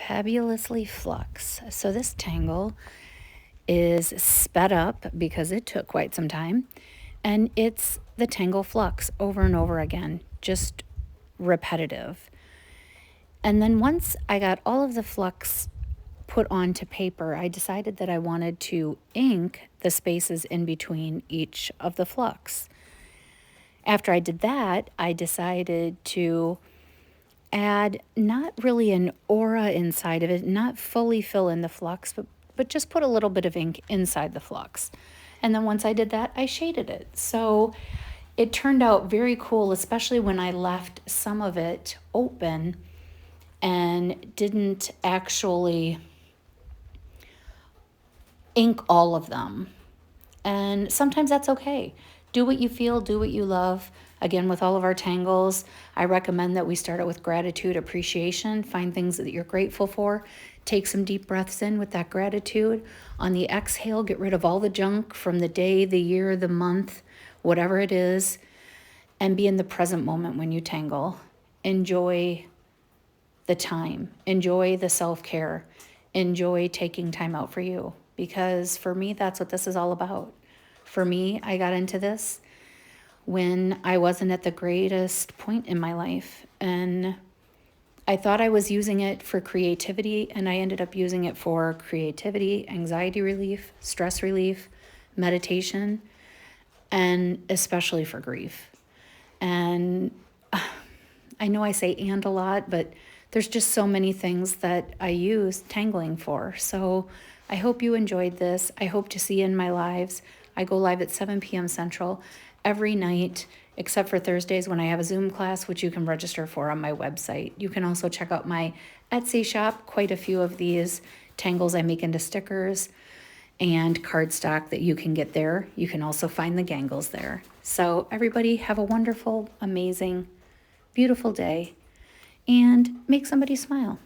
fabulously flux. So this tangle is sped up because it took quite some time, and it's the tangle flux over and over again, just repetitive. And then once I got all of the flux put onto paper, I decided that I wanted to ink the spaces in between each of the flux. After I did that, I decided to add not really an aura inside of it, not fully fill in the flux, but just put a little bit of ink inside the flux. And then once I did that, I shaded it. So it turned out very cool, especially when I left some of it open and didn't actually ink all of them. And sometimes that's okay. Do what you feel, do what you love. Again, with all of our tangles, I recommend that we start out with gratitude, appreciation, find things that you're grateful for. Take some deep breaths in with that gratitude. On the exhale, get rid of all the junk from the day, the year, the month, whatever it is, and be in the present moment when you tangle. Enjoy the time, enjoy the self-care, enjoy taking time out for you. Because for me, that's what this is all about. For me, I got into this when I wasn't at the greatest point in my life. And I thought I was using it for creativity, and I ended up using it for creativity, anxiety relief, stress relief, meditation, and especially for grief. And I know I say and a lot, but there's just so many things that I use tangling for. So I hope you enjoyed this. I hope to see you in my lives. I go live at 7 p.m. Central every night, except for Thursdays when I have a Zoom class, which you can register for on my website. You can also check out my Etsy shop. Quite a few of these tangles I make into stickers and cardstock that you can get there. You can also find the gangles there. So everybody have a wonderful, amazing, beautiful day and make somebody smile.